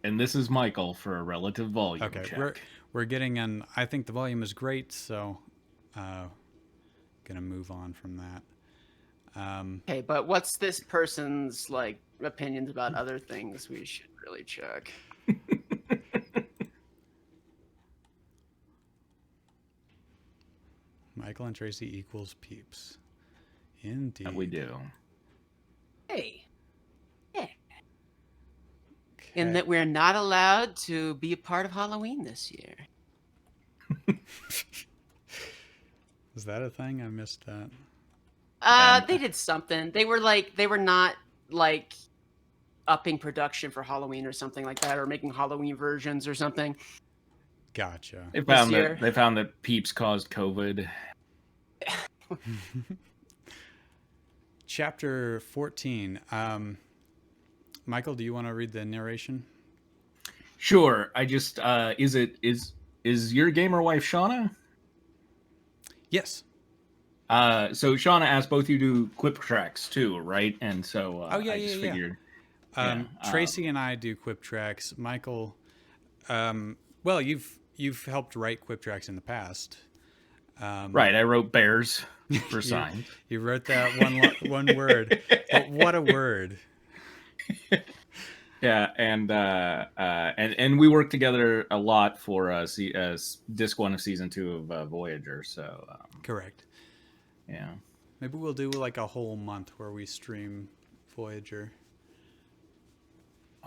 And this is Michael for a relative volume Okay, check. we're getting an. I think the volume is great, so gonna move on from that. Okay, but what's this person's like opinions about other things we should really check? Michael and Tracy equals peeps. Indeed. That we do. Hey. Yeah. Okay. In that we're not allowed to be a part of Halloween this year. Is that a thing? I missed that. They did something. They were not like upping production for Halloween or something like that, or making Halloween versions or something. Gotcha. They found that peeps caused COVID. Chapter 14. Michael, do you want to read the narration? Sure. I just is your gamer wife Shauna? Yes. So Shauna asked both you do quip tracks too, right? And so Oh, yeah, I just figured. Tracy and I do quip tracks. Michael, well, you've helped write quip tracks in the past. Right, I wrote bears for signs. You wrote that one word, but what a word! Yeah, and we worked together a lot for disc 1 of season 2 of Voyager. So correct. Yeah, maybe we'll do like a whole month where we stream Voyager.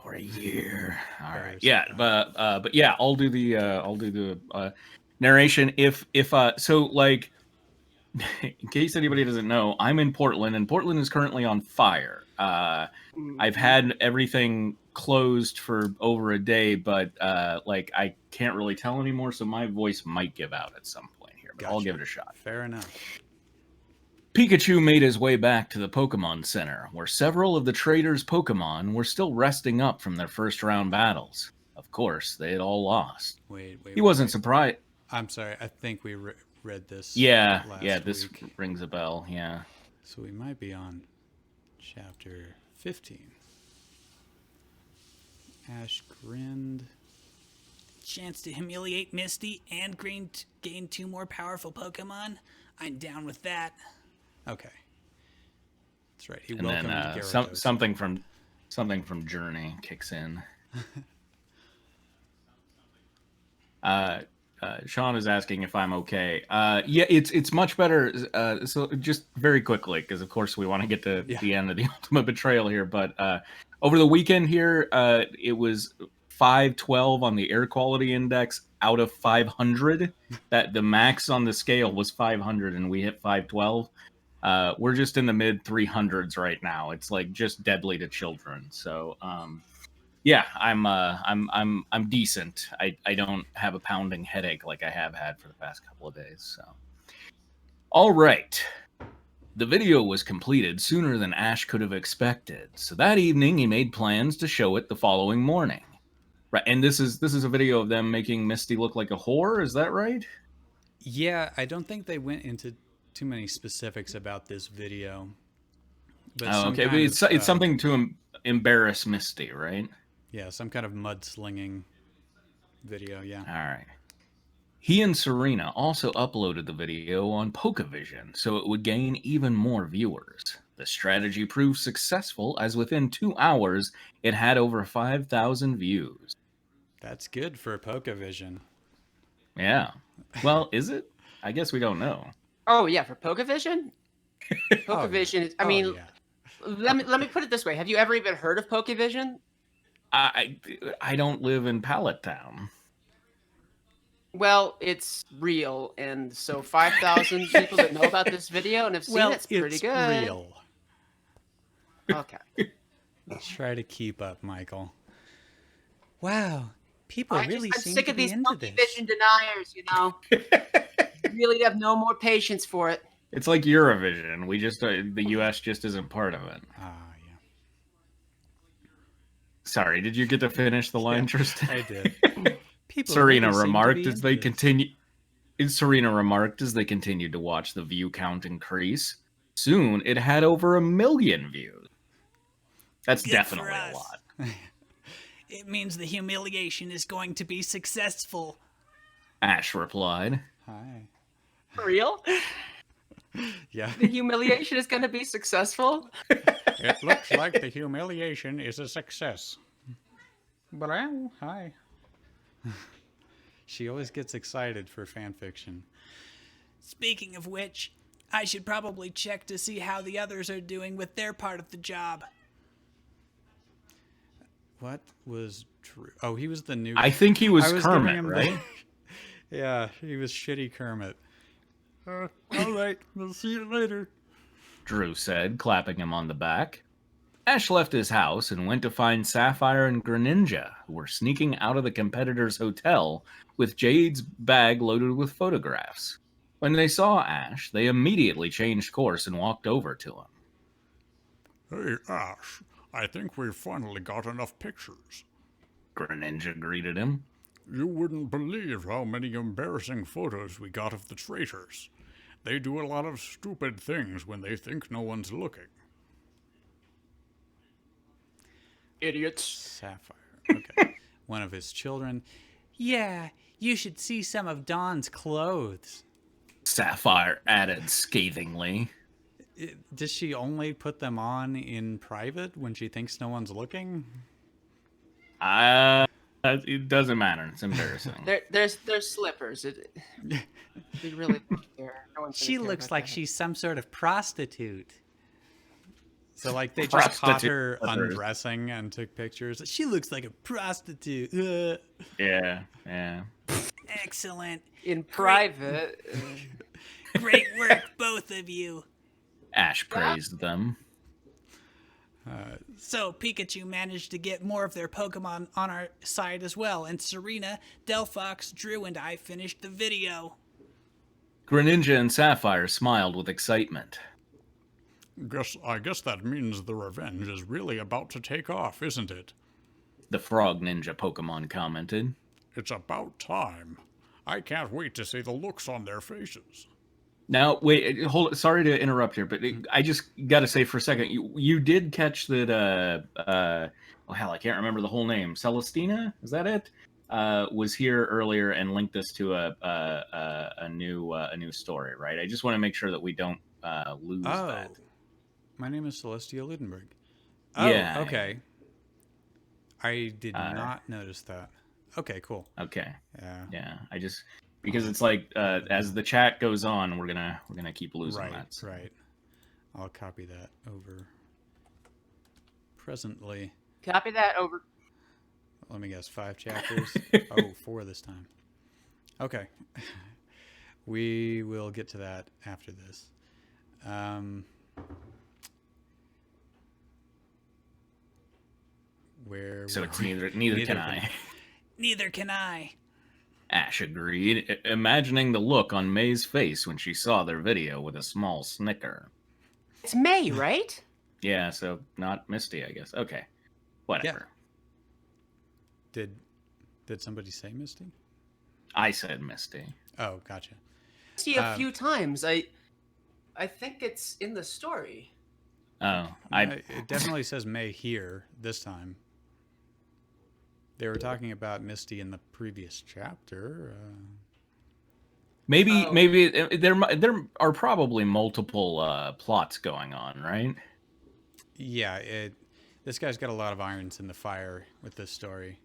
Or a year. All right. Yeah, but yeah, I'll do the narration if so like in case anybody doesn't know, I'm in Portland and Portland is currently on fire. I've had everything closed for over a day, but like I can't really tell anymore, so my voice might give out at some point here, but I'll give it a shot. Fair enough. Pikachu made his way back to the Pokemon Center, where several of the traders' Pokemon were still resting up from their first round battles. Of course, they had all lost. He wasn't surprised. I'm sorry, I think we read this. Yeah, last this week. Rings a bell. Yeah. So we might be on chapter 15. Ash grinned. Chance to humiliate Misty and gain 2 more powerful Pokemon? I'm down with that. Okay. That's right. He and welcomed then Gyarados. something from Journey kicks in. Sean is asking if I'm okay. Yeah, it's much better. So just very quickly, because of course we want to get to the end of the ultimate betrayal here. But over the weekend here, it was 512 on the air quality index out of 500. That the max on the scale was 500, and we hit 512. We're just in the mid 300s right now. It's like just deadly to children. So. Yeah, I'm decent. I don't have a pounding headache like I have had for the past couple of days. So, all right, the video was completed sooner than Ash could have expected. So that evening, he made plans to show it the following morning. Right, and this is a video of them making Misty look like a whore. Is that right? Yeah, I don't think they went into too many specifics about this video. But okay, but it's something to embarrass Misty, right? Yeah, some kind of mudslinging video, yeah. All right. He and Serena also uploaded the video on Pokevision, so it would gain even more viewers. The strategy proved successful, as within 2 hours, it had over 5,000 views. That's good for Pokevision. Yeah. Well, is it? I guess we don't know. Oh, yeah, for Pokevision? Pokevision is, I mean, let me put it this way. Have you ever even heard of Pokevision? I don't live in Pallet Town. Well, it's real, and so 5,000 people that know about this video and have seen it's pretty good. Real. Okay. Let's try to keep up, Michael. Wow, people really I'm seem sick to of be these into this. Pokevision deniers, you know. Really have no more patience for it. It's like Eurovision. We just the U.S. just isn't part of it. Yeah. Sorry, did you get to finish the line, Tristan? I did. Serena remarked as they continued. Serena remarked as they continued to watch the view count increase. Soon, it had over 1 million views. That's definitely a lot. It means the humiliation is going to be successful. Ash replied. Hi. For real? Yeah. The humiliation is going to be successful? It looks like the humiliation is a success. Well, hi. She always gets excited for fan fiction. Speaking of which, I should probably check to see how the others are doing with their part of the job. What was true? Oh, he was the new. I think he was I was giving Kermit, him right? Yeah, he was shitty Kermit. All right, we'll see you later. Drew said, clapping him on the back. Ash left his house and went to find Sapphire and Greninja, who were sneaking out of the competitor's hotel with Jade's bag loaded with photographs. When they saw Ash, they immediately changed course and walked over to him. Hey, Ash, I think we've finally got enough pictures. Greninja greeted him. You wouldn't believe how many embarrassing photos we got of the traitors. They do a lot of stupid things when they think no one's looking. Idiots. Sapphire. Okay. One of his children. Yeah, you should see some of Dawn's clothes. Sapphire added scathingly. Does she only put them on in private when she thinks no one's looking? It doesn't matter. It's embarrassing. They're slippers. They really don't care. No one's gonna She care looks about like that. she's some sort of prostitute. So, like, they just caught her Prostitute. undressing and took pictures. She looks like a prostitute. Yeah. Excellent. In private. Great work, both of you. Ash praised them. So, Pikachu managed to get more of their Pokemon on our side as well, and Serena, Delphox, Drew, and I finished the video. Greninja and Sapphire smiled with excitement. I guess that means the revenge is really about to take off, isn't it? The Frog Ninja Pokemon commented. It's about time. I can't wait to see the looks on their faces. Now, wait, hold. Sorry to interrupt here, but I just got to say for a second, you did catch that. Oh hell, I can't remember the whole name. Celestina, is that it? Was here earlier and linked us to a new story, right? I just want to make sure that we don't lose that. My name is Celestia Ludenberg. Oh, Yeah. okay. I did not notice that. Okay, cool. Okay. Yeah. I just because it's like as the chat goes on, we're gonna keep losing that. So. Right. I'll copy that over. Presently, Copy that over. let me guess, 5 chapters. 4 this time. Okay. We will get to that after this. So it's neither can I. Neither can I. Ash agreed, imagining the look on May's face when she saw their video with a small snicker. It's May, right? Yeah, so not Misty, I guess. Okay, whatever. Did somebody say Misty? I said Misty. Oh, gotcha. See a few times. I think it's in the story. Oh, It definitely says May here this time. They were talking about Misty in the previous chapter. Maybe there are probably multiple plots going on, right? Yeah, this guy's got a lot of irons in the fire with this story.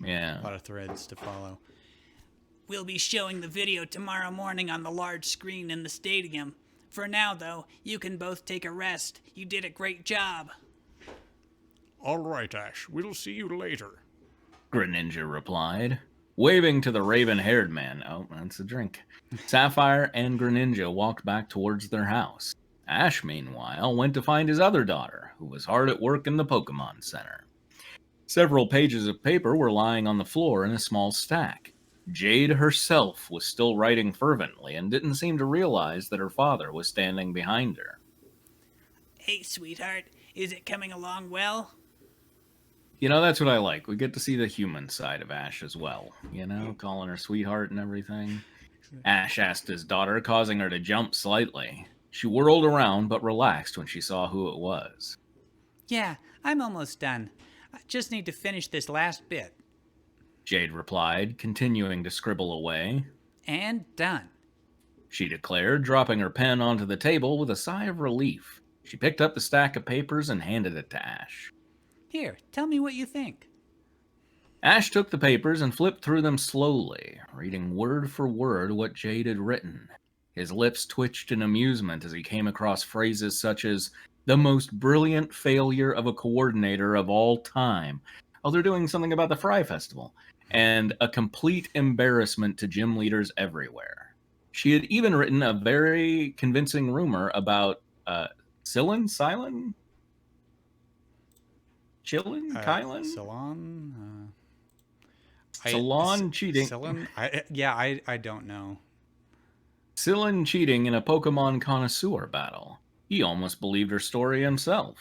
Yeah. A lot of threads to follow. We'll be showing the video tomorrow morning on the large screen in the stadium. For now, though, you can both take a rest. You did a great job. All right, Ash, we'll see you later. Greninja replied, waving to the raven-haired man. Oh, that's a drink. Sapphire and Greninja walked back towards their house. Ash, meanwhile, went to find his other daughter, who was hard at work in the Pokemon Center. Several pages of paper were lying on the floor in a small stack. Jade herself was still writing fervently and didn't seem to realize that her father was standing behind her. Hey, sweetheart, is it coming along well? You know, that's what I like. We get to see the human side of Ash as well. You know, calling her sweetheart and everything. Ash asked his daughter, causing her to jump slightly. She whirled around, but relaxed when she saw who it was. Yeah, I'm almost done. I just need to finish this last bit. Jade replied, continuing to scribble away. And done. She declared, dropping her pen onto the table with a sigh of relief. She picked up the stack of papers and handed it to Ash. Here, tell me what you think. Ash took the papers and flipped through them slowly, reading word for word what Jade had written. His lips twitched in amusement as he came across phrases such as, the most brilliant failure of a coordinator of all time. Oh, they're doing something about the Fry Festival. And a complete embarrassment to gym leaders everywhere. She had even written a very convincing rumor about Silin? Chillin? Kylan? Salon cheating. I don't know. Silin cheating in a Pokemon connoisseur battle. He almost believed her story himself.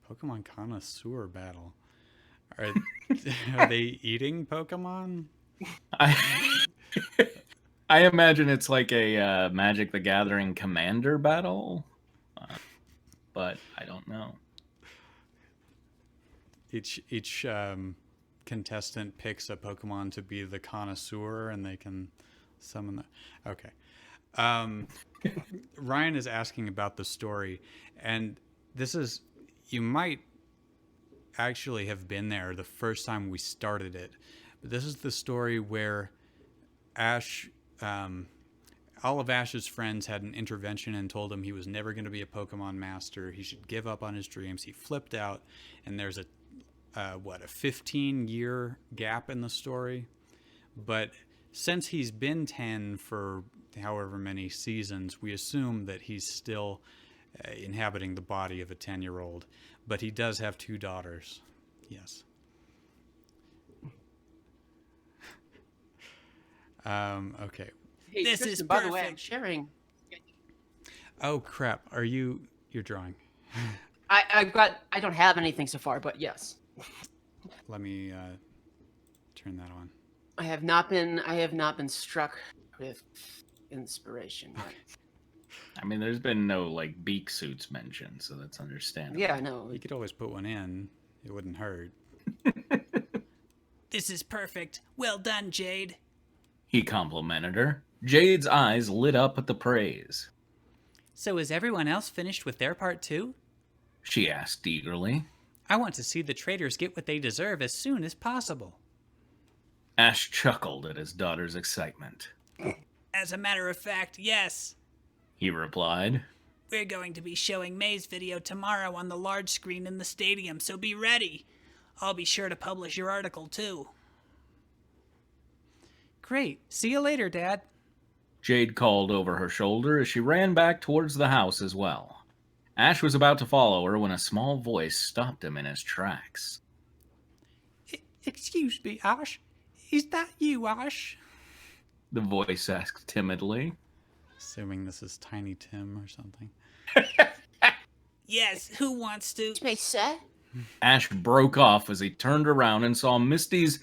Pokemon connoisseur battle. Are they eating Pokemon? I imagine it's like a Magic the Gathering commander battle, but I don't know. Each contestant picks a Pokemon to be the connoisseur, and they can summon the... Okay. Ryan is asking about the story, and this is... You might actually have been there the first time we started it. But this is the story where Ash... all of Ash's friends had an intervention and told him he was never going to be a Pokemon master. He should give up on his dreams. He flipped out, and there's a 15-year gap in the story. But since he's been 10 for however many seasons, we assume that he's still inhabiting the body of a 10-year-old. But he does have 2 daughters. Yes. Okay. Hey, This Tristan, is by the way, I'm perfect. sharing. Oh crap! You're drawing? I don't have anything so far, but yes. Let me turn that on. I have not been struck with inspiration yet. I mean, there's been no like beak suits mentioned, so that's understandable. Yeah, I know. You could always put one in. It wouldn't hurt. This is perfect. Well done, Jade. He complimented her. Jade's eyes lit up at the praise. So is everyone else finished with their part too? She asked eagerly. I want to see the traitors get what they deserve as soon as possible. Ash chuckled at his daughter's excitement. As a matter of fact, yes. He replied. We're going to be showing May's video tomorrow on the large screen in the stadium, so be ready. I'll be sure to publish your article, too. Great. See you later, Dad. Jade called over her shoulder as she ran back towards the house as well. Ash was about to follow her when a small voice stopped him in his tracks. Excuse me, Ash. Is that you, Ash? The voice asked timidly. Assuming this is Tiny Tim or something. Yes, who wants to? May say? Ash broke off as he turned around and saw Misty's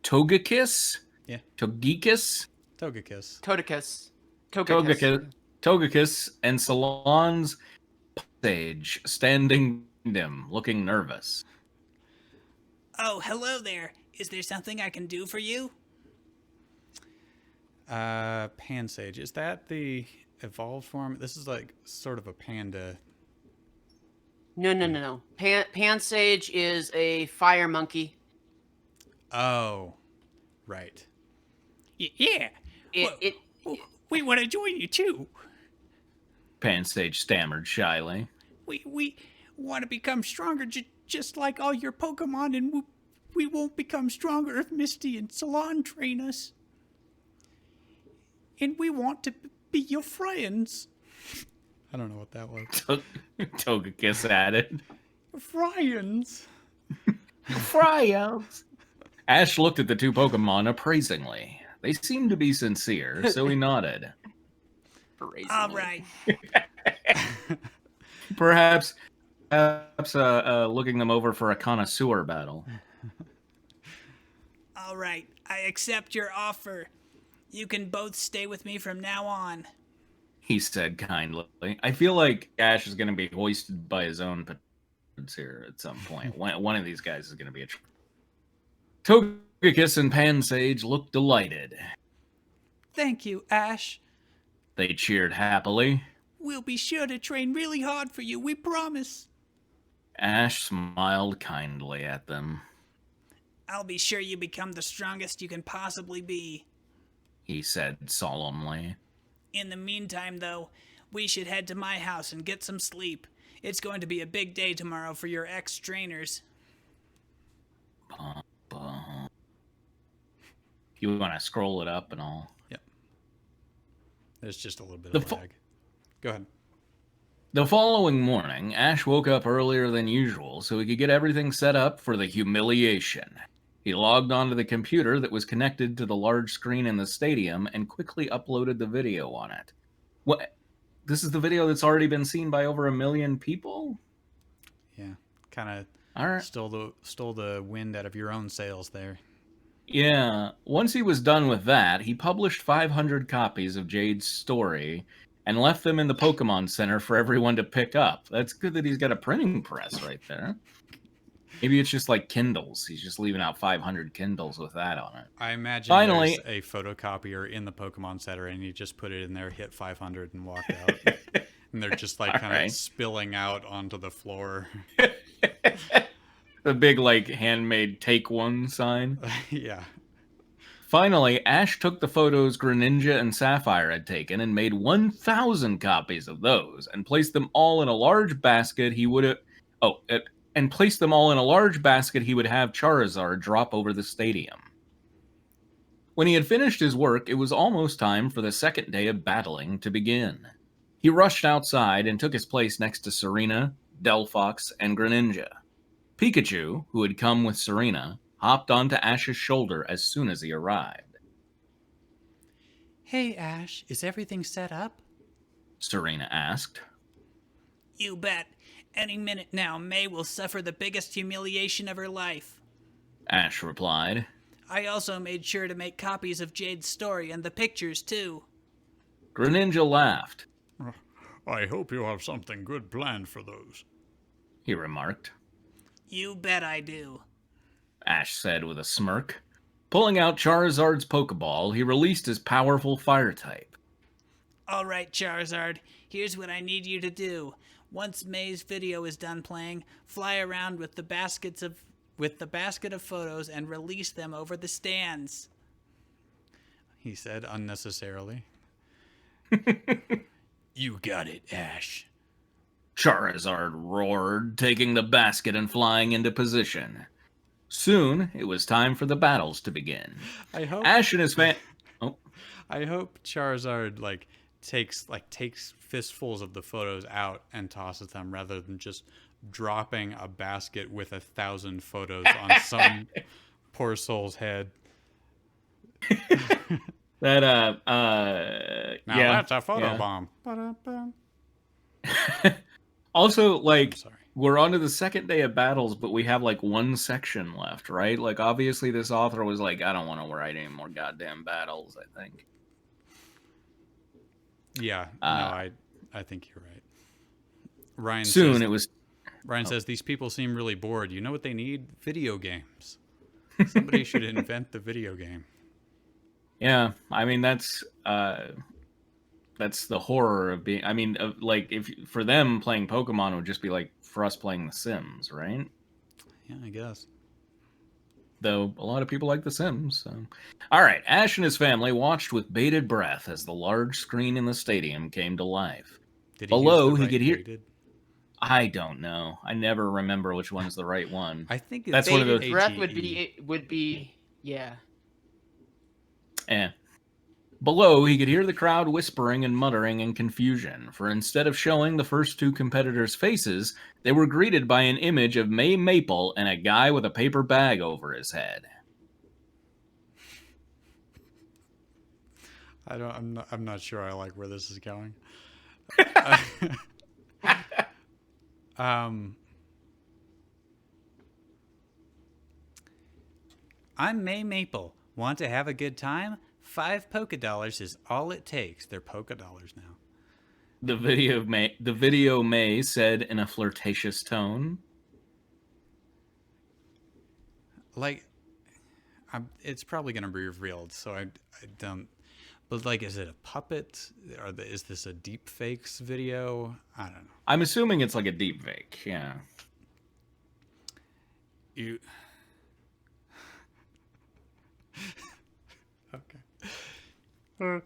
Togekiss? Yeah. Togekiss? Togekiss. Togekiss and Salon's Sage standing behind him, looking nervous. Oh, hello there. Is there something I can do for you? Pansage. Is that the evolved form? This is like sort of a panda. No. Pansage is a fire monkey. Oh, right. Yeah. We want to join you, too. Pansage stammered shyly. We want to become stronger just like all your Pokemon, and we won't become stronger if Misty and Salon train us. And we want to be your friends. I don't know what that was. Togekiss added. Friends. Friends. Ash looked at the 2 Pokemon appraisingly. They seemed to be sincere, so he nodded. All right. Perhaps looking them over for a connoisseur battle. All right. I accept your offer. You can both stay with me from now on. He said kindly. I feel like Ash is going to be hoisted by his own here at some point. One of these guys is going to be a Togekiss and Pansage looked delighted. Thank you, Ash. They cheered happily. We'll be sure to train really hard for you, we promise. Ash smiled kindly at them. I'll be sure you become the strongest you can possibly be, he said solemnly. In the meantime, though, we should head to my house and get some sleep. It's going to be a big day tomorrow for your ex-trainers. You want to scroll it up and all? Yep. There's just a little bit of lag. Go ahead. The following morning, Ash woke up earlier than usual so he could get everything set up for the humiliation. He logged onto the computer that was connected to the large screen in the stadium and quickly uploaded the video on it. What? This is the video that's already been seen by over 1 million people? Yeah, kind All of right. stole the wind out of your own sails there. Yeah, once he was done with that, he published 500 copies of Jade's story and left them in the Pokemon Center for everyone to pick up. That's good that he's got a printing press right there. Maybe it's just like Kindles. He's just leaving out 500 Kindles with that on it. I imagine Finally, there's a photocopier in the Pokemon Center, and you just put it in there, hit 500, and walked out. And they're just like kind of spilling out onto the floor. The big like handmade take one sign. Yeah. Finally, Ash took the photos Greninja and Sapphire had taken and made 1,000 copies of those and placed them all in a large basket he would have... and placed them all in a large basket he would have Charizard drop over the stadium. When he had finished his work, it was almost time for the second day of battling to begin. He rushed outside and took his place next to Serena, Delphox, and Greninja. Pikachu, who had come with Serena, hopped onto Ash's shoulder as soon as he arrived. Hey, Ash, is everything set up? Serena asked. You bet. Any minute now, May will suffer the biggest humiliation of her life. Ash replied. I also made sure to make copies of Jade's story and the pictures, too. Greninja laughed. I hope you have something good planned for those, he remarked. You bet I do, Ash said with a smirk. Pulling out Charizard's Pokeball, he released his powerful fire type. All right, Charizard, here's what I need you to do. Once May's video is done playing, fly around with the basket of photos and release them over the stands, he said unnecessarily. You got it, Ash. Charizard roared, taking the basket and flying into position. Soon, it was time for the battles to begin. I hope Ash and his I hope Charizard takes fistfuls of the photos out and tosses them rather than just dropping a basket with 1,000 photos on some poor soul's head. Now that's a photo bomb. Also, Sorry. we're on to the second day of battles, but we have one section left, right? Obviously this author was I don't want to write any more goddamn battles, I think. Yeah, I think you're right. Ryan says these people seem really bored. You know what they need? Video games. Somebody should invent the video game. Yeah, I mean that's the horror of being. I mean, if for them playing Pokemon would just be like for us playing The Sims, right? Yeah, I guess. Though a lot of people like The Sims. So. All right, Ash and his family watched with bated breath as the large screen in the stadium came to life. Below, he could hear. Bated? I don't know. I never remember which one's the right one. I think that's one of those. Breath would be yeah. Below, he could hear the crowd whispering and muttering in confusion, for instead of showing the first two competitors' faces, they were greeted by an image of May Maple and a guy with a paper bag over his head. I'm not sure I like where this is going. I'm May Maple. Want to have a good time? $5 is all it takes. They're $. Now. The video May said in a flirtatious tone. like, it's probably going to be revealed, so I don't. But like, is it a puppet? Is this a deep fakes video? I don't know. I'm assuming it's like a deep fake. Yeah. You. Okay.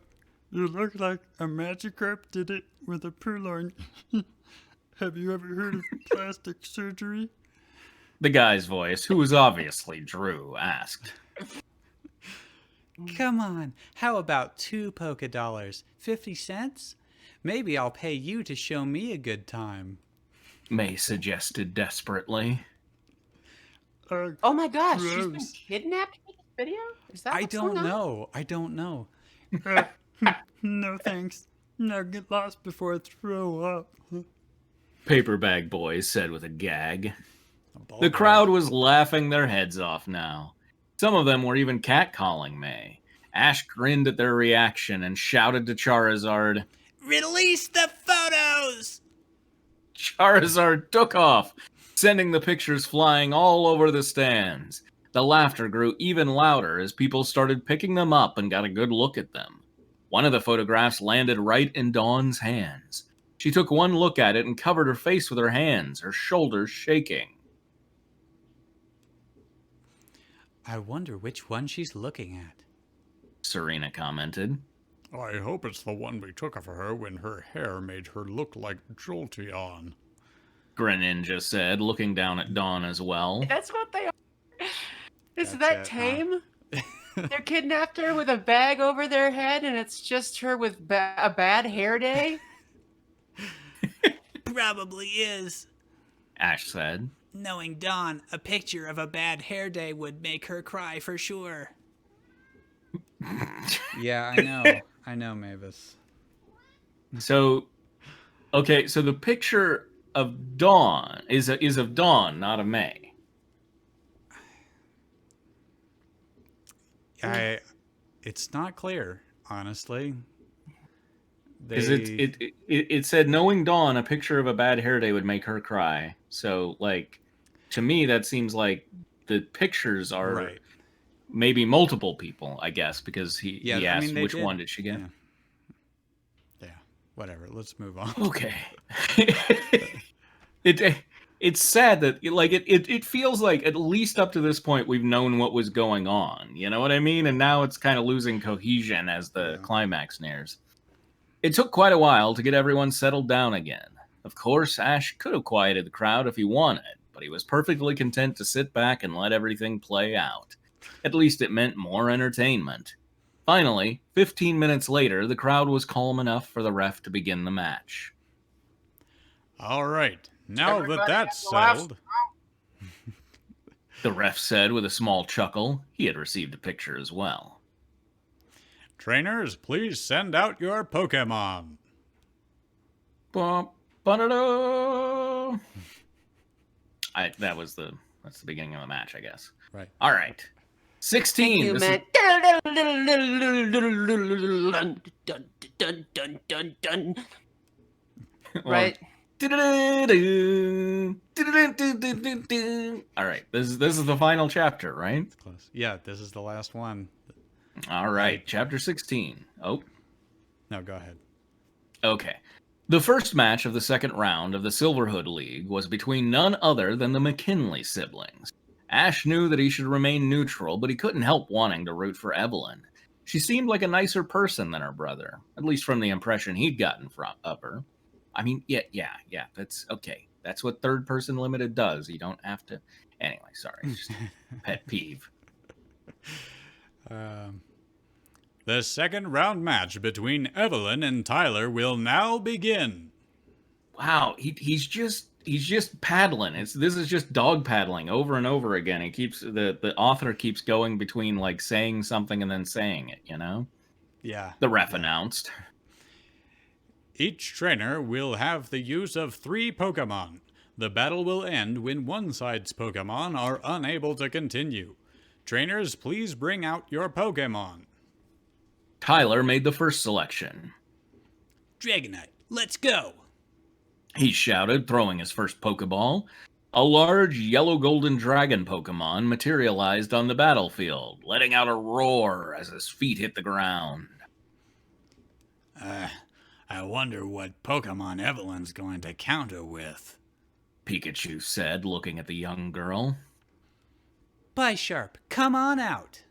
You look like a Magikarp did it with a purloin. Have you ever heard of plastic surgery? The guy's voice, who was obviously Drew, asked. Come on, how about 2 polka dollars? 50 cents? Maybe I'll pay you to show me a good time. May suggested desperately. Oh my gosh, she's been gross. kidnapped in this video? Is that I what's don't going on? know. I don't know. No thanks. Now get lost before I throw up. Paper Bag Boys said with a gag. ball The bag. crowd was laughing their heads off now. Some of them were even catcalling May. Ash grinned at their reaction and shouted to Charizard. Release the photos! Charizard took off, sending the pictures flying all over the stands. The laughter grew even louder as people started picking them up and got a good look at them. One of the photographs landed right in Dawn's hands. She took one look at it and covered her face with her hands, her shoulders shaking. I wonder which one she's looking at. Serena commented. I hope it's the one we took of her when her hair made her look like Jolteon. Greninja said, looking down at Dawn as well. That's what they are. Is That's that it, huh? tame? They kidnapped her with a bag over their head, and it's just her with a bad hair day? Probably is. Ash said. Knowing Dawn, a picture of a bad hair day would make her cry for sure. Yeah, I know. I know, Mavis. So, okay, so the picture of Dawn is of Dawn, not of May. It's not clear, honestly. Because it said, knowing Dawn, a picture of a bad hair day would make her cry. So, like, to me, that seems like the pictures are right. maybe multiple people, I guess, because he asked they which did- one did she get. Yeah, whatever. Let's move on. Okay. It's sad that it feels like at least up to this point we've known what was going on. You know what I mean? And now it's kind of losing cohesion as the climax nears. It took quite a while to get everyone settled down again. Of course, Ash could have quieted the crowd if he wanted, but he was perfectly content to sit back and let everything play out. At least it meant more entertainment. Finally, 15 minutes later, the crowd was calm enough for the ref to begin the match. All right, now that Everybody that's has the last settled, The ref said with a small chuckle. He had received a picture as well. trainers, please send out your Pokemon. Bum, ba-da-da. That's the beginning of the match, I guess. Right. All right. 16. You This is- meant. Dun, dun, dun, dun, dun. Right? All right. This is the final chapter, right? Close. Yeah, this is the last one. All right. Chapter 16. Oh, No, go ahead. okay. The first match of the second round of the Silverhood League was between none other than the McKinley siblings. Ash knew that he should remain neutral, but he couldn't help wanting to root for Evelyn. She seemed like a nicer person than her brother, at least from the impression he'd gotten of her. I mean, yeah, that's okay. That's what third person limited does. You don't have to. Anyway, sorry. It's just a pet peeve. The second round match between Evelyn and Tyler will now begin. Wow, he's just paddling. This is just dog paddling over and over again. He keeps the author keeps going between like saying something and then saying it, you know? Yeah. The ref announced. Each trainer will have the use of 3 Pokemon. The battle will end when one side's Pokemon are unable to continue. Trainers, please bring out your Pokemon. Tyler made the first selection. Dragonite, let's go! He shouted, throwing his first Pokeball. A large yellow-golden dragon Pokemon materialized on the battlefield, letting out a roar as his feet hit the ground. I wonder what Pokemon Evelyn's going to counter with. Pikachu said, looking at the young girl. Bisharp, come on out.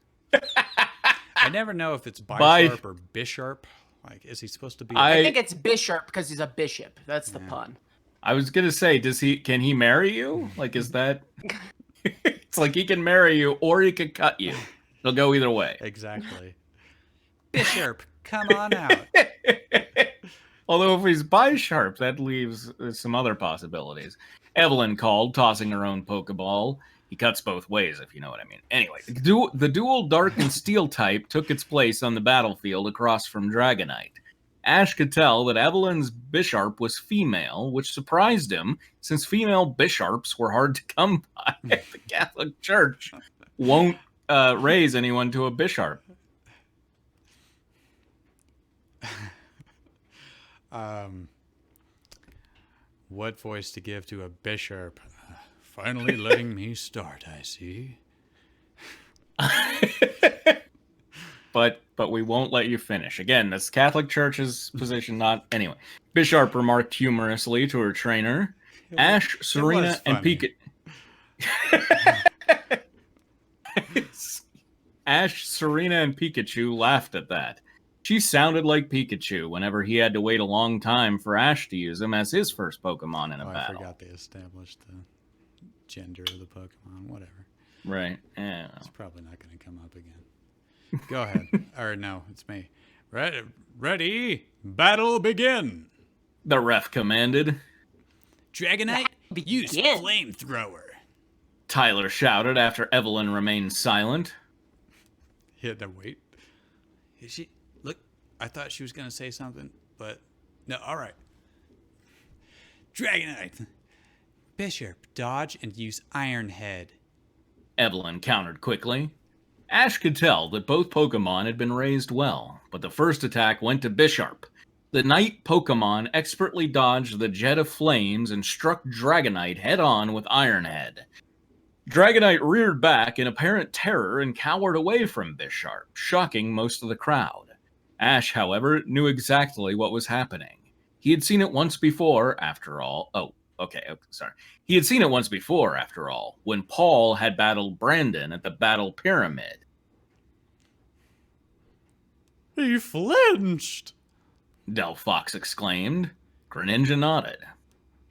I never know if it's Bisharp or Bisharp. Like, is he supposed to be? I think it's Bisharp because he's a bishop. That's the pun. I was gonna say, can he marry you? Like, is that? It's like he can marry you or he could cut you. It'll go either way. Exactly. Bisharp, come on out. Although if he's Bisharp, that leaves some other possibilities. Evelyn called, tossing her own Pokeball. He cuts both ways, if you know what I mean. Anyway, the dual Dark and Steel type took its place on the battlefield across from Dragonite. Ash could tell that Evelyn's Bisharp was female, which surprised him, since female Bisharps were hard to come by. The Catholic Church won't raise anyone to a Bisharp. What voice to give to a Bisharp? Finally letting me start, I see. But we won't let you finish. Again, that's Catholic Church's position, not... Anyway, Bisharp remarked humorously to her trainer. Ash, Serena, and Pikachu... Ash, Serena, and Pikachu laughed at that. She sounded like Pikachu whenever he had to wait a long time for Ash to use him as his first Pokemon in a battle. I forgot they established the gender of the Pokemon. Whatever. Right. Yeah. It's probably not going to come up again. Go ahead. Or no, it's me. Ready? Battle begin. The ref commanded. Dragonite, use flamethrower. Tyler shouted after Evelyn remained silent. He had to wait. Look, I thought she was going to say something, but no, all right. Dragonite. Bisharp, dodge and use Iron Head. Evelyn countered quickly. Ash could tell that both Pokemon had been raised well, but the first attack went to Bisharp. The Night Pokemon expertly dodged the jet of flames and struck Dragonite head-on with Iron Head. Dragonite reared back in apparent terror and cowered away from Bisharp, shocking most of the crowd. Ash, however, knew exactly what was happening. He had seen it once before, after all. He had seen it once before, after all, when Paul had battled Brandon at the Battle Pyramid. He flinched! Delphox exclaimed. Greninja nodded.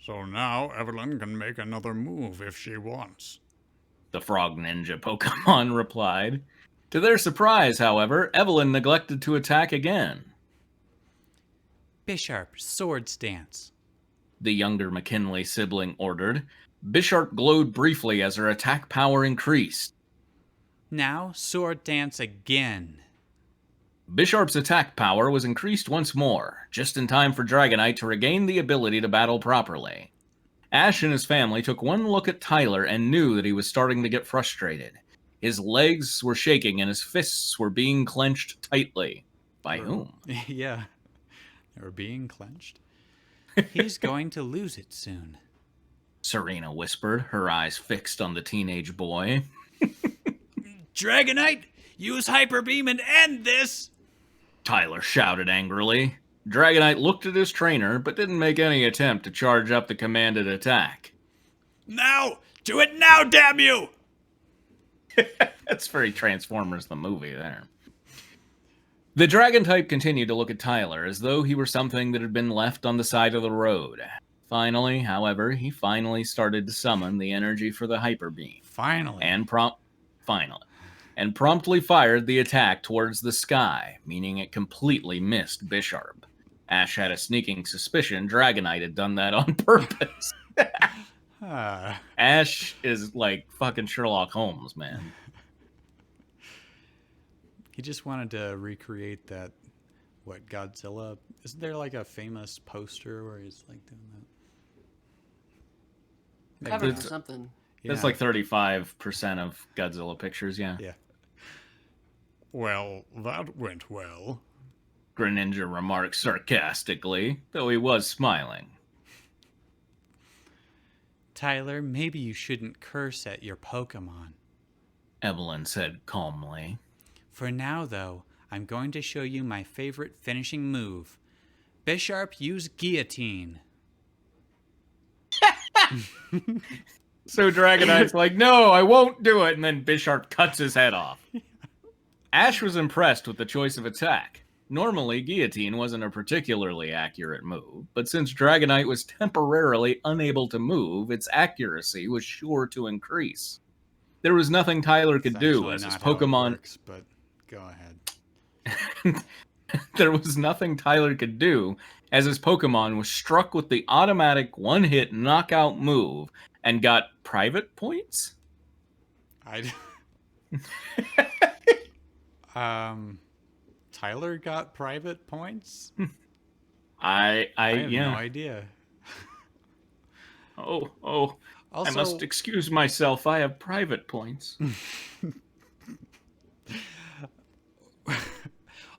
So now Evelyn can make another move if she wants. The Frog Ninja Pokemon replied. To their surprise, however, Evelyn neglected to attack again. Bisharp, Sword Stance. The younger McKinley sibling ordered. Bisharp glowed briefly as her attack power increased. Now, Sword Dance again. Bisharp's attack power was increased once more, just in time for Dragonite to regain the ability to battle properly. Ash and his family took one look at Tyler and knew that he was starting to get frustrated. His legs were shaking and his fists were being clenched tightly. By whom? Yeah, they were being clenched. He's going to lose it soon. Serena whispered, her eyes fixed on the teenage boy. Dragonite, use Hyper Beam and end this! Tyler shouted angrily. Dragonite looked at his trainer, but didn't make any attempt to charge up the commanded attack. Now! Do it now, damn you! That's very Transformers the movie there. The dragon type continued to look at Tyler as though he were something that had been left on the side of the road. Finally, however, he finally started to summon the energy for the Hyper Beam. Finally. And promptly fired the attack towards the sky, meaning it completely missed Bisharp. Ash had a sneaking suspicion Dragonite had done that on purpose. Ash is like fucking Sherlock Holmes, man. He just wanted to recreate that, Godzilla? Isn't there like a famous poster where he's like doing that? Covered for something. Yeah. That's like 35% of Godzilla pictures, yeah. Yeah. Well, that went well. Greninja remarked sarcastically, though he was smiling. Tyler, maybe you shouldn't curse at your Pokemon. Evelyn said calmly. For now, though, I'm going to show you my favorite finishing move. Bisharp, use Guillotine. So Dragonite's like, no, I won't do it. And then Bisharp cuts his head off. Ash was impressed with the choice of attack. Normally, Guillotine wasn't a particularly accurate move, but since Dragonite was temporarily unable to move, its accuracy was sure to increase. There was nothing Tyler could do as his Pokemon... Works, but go ahead. There was nothing Tyler could do as his Pokemon was struck with the automatic one-hit knockout move and got private points? Tyler got private points? I have no idea. Oh. Also, I must excuse myself. I have private points.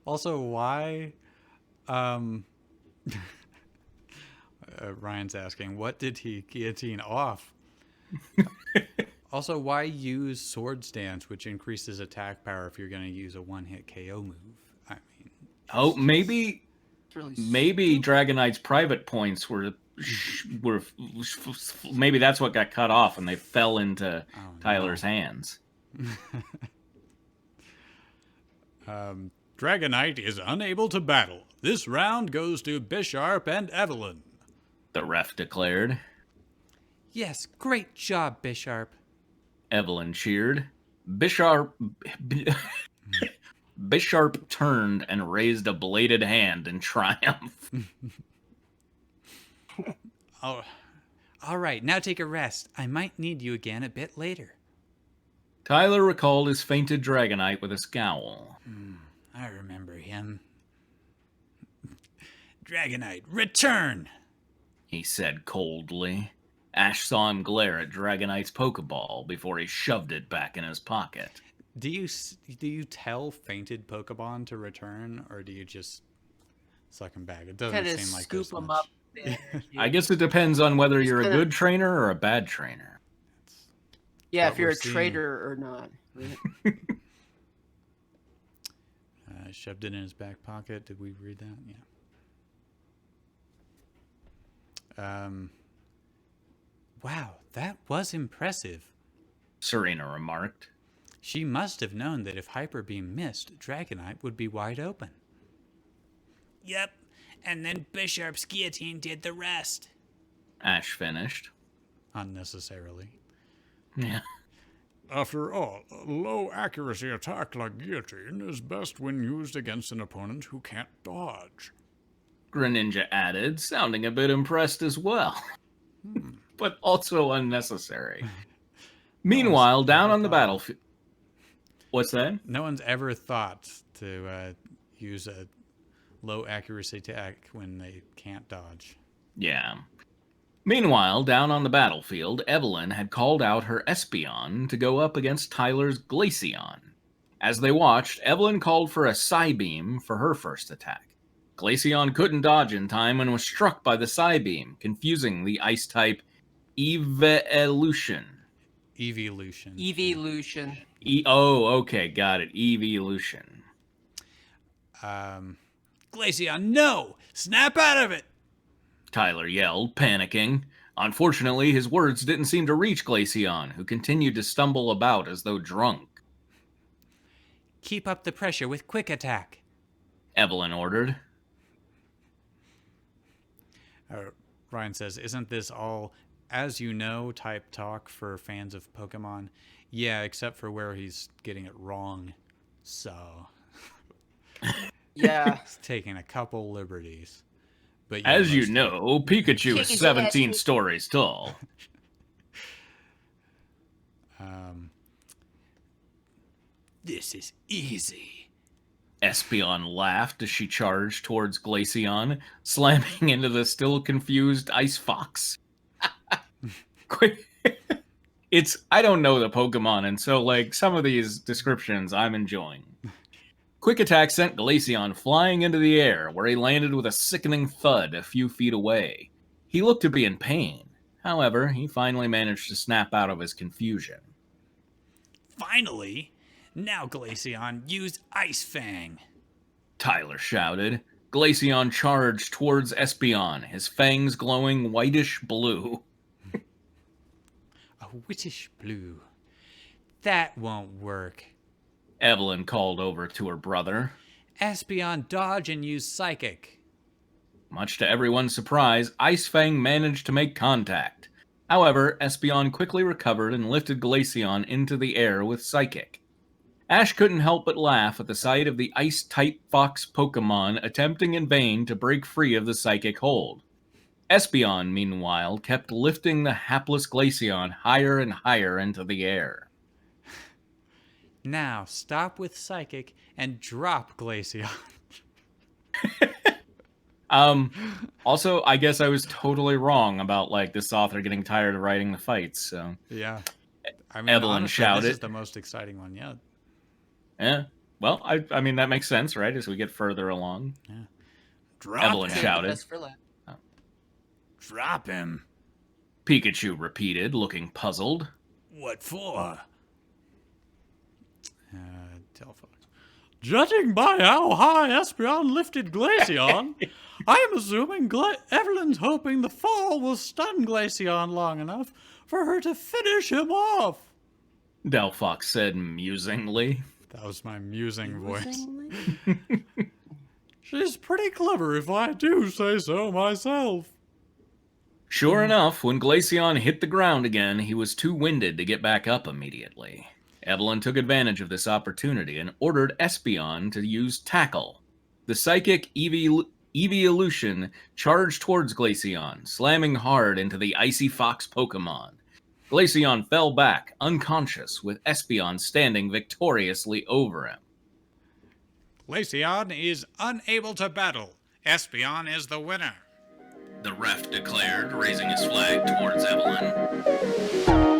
Also, why? Ryan's asking, what did he guillotine off? Also, why use Sword Stance, which increases attack power if you're going to use a one-hit KO move? I mean, maybe Dragonite's private points were maybe that's what got cut off and they fell into Tyler's hands. Dragonite is unable to battle. This round goes to Bisharp and Evelyn, the ref declared. Yes, great job, Bisharp. Evelyn cheered. Bisharp turned and raised a bladed hand in triumph. Oh, all right, now take a rest. I might need you again a bit later. Tyler recalled his fainted Dragonite with a scowl. I remember him. Dragonite, return! He said coldly. Ash saw him glare at Dragonite's Pokeball before he shoved it back in his pocket. Do you tell fainted Pokemon to return, or do you just suck them back? It doesn't seem like scoop them much. up. I guess it depends on whether you're a good trainer or a bad trainer. Yeah, if you're a traitor or not. Shoved it in his back pocket. Did we read that? Yeah. Wow, that was impressive, Serena remarked. She must have known that if Hyper Beam missed, Dragonite would be wide open. Yep, and then Bisharp's Guillotine did the rest. Ash finished. Unnecessarily. Yeah. After all, a low accuracy attack like Guillotine is best when used against an opponent who can't dodge. Greninja added, sounding a bit impressed as well. But also unnecessary. Meanwhile, down on the battlefield... What's that? No one's ever thought to use a low accuracy attack when they can't dodge. Yeah. Meanwhile, down on the battlefield, Evelyn had called out her Espeon to go up against Tyler's Glaceon. As they watched, Evelyn called for a Psybeam for her first attack. Glaceon couldn't dodge in time and was struck by the Psybeam, confusing the Ice-type Evolution. Evolution. Okay, got it. Evolution. Glaceon, no! Snap out of it! Tyler yelled, panicking. Unfortunately, his words didn't seem to reach Glaceon, who continued to stumble about as though drunk. Keep up the pressure with Quick Attack, Evelyn ordered. Ryan says, isn't this all as you know type talk for fans of Pokemon? Yeah, except for where he's getting it wrong. So. Yeah. He's taking a couple liberties. But yeah, as you know, Pikachu is 17 stories tall. This is easy. Espeon laughed as she charged towards Glaceon, slamming into the still confused Ice Fox. I don't know the Pokemon, and so, some of these descriptions I'm enjoying. Quick Attack sent Glaceon flying into the air, where he landed with a sickening thud a few feet away. He looked to be in pain. However, he finally managed to snap out of his confusion. Finally! Now, Glaceon, use Ice Fang! Tyler shouted. Glaceon charged towards Espeon, his fangs glowing whitish blue. A whitish blue. That won't work. Evelyn called over to her brother. Espeon, dodge and use Psychic. Much to everyone's surprise, Ice Fang managed to make contact. However, Espeon quickly recovered and lifted Glaceon into the air with Psychic. Ash couldn't help but laugh at the sight of the Ice-type Fox Pokémon attempting in vain to break free of the Psychic hold. Espeon, meanwhile, kept lifting the hapless Glaceon higher and higher into the air. Now, stop with Psychic and drop Glaceon. Also, I guess I was totally wrong about, like, this author getting tired of writing the fights, so... Yeah. I mean, Evelyn honestly, shouted. This is the most exciting one yet. Yeah. Well, I mean, that makes sense, right, as we get further along. Yeah. Drop Evelyn him! shouted. Best for last. Drop him! Pikachu repeated, looking puzzled. What for? Delphox. Judging by how high Espeon lifted Glaceon, I am assuming Evelyn's hoping the fall will stun Glaceon long enough for her to finish him off. Delphox said musingly. That was my musing voice. She's pretty clever if I do say so myself. Sure enough, when Glaceon hit the ground again, he was too winded to get back up immediately. Evelyn took advantage of this opportunity and ordered Espeon to use Tackle. The psychic Evolution charged towards Glaceon, slamming hard into the Icy Fox Pokémon. Glaceon fell back, unconscious, with Espeon standing victoriously over him. Glaceon is unable to battle. Espeon is the winner. The ref declared, raising his flag towards Evelyn.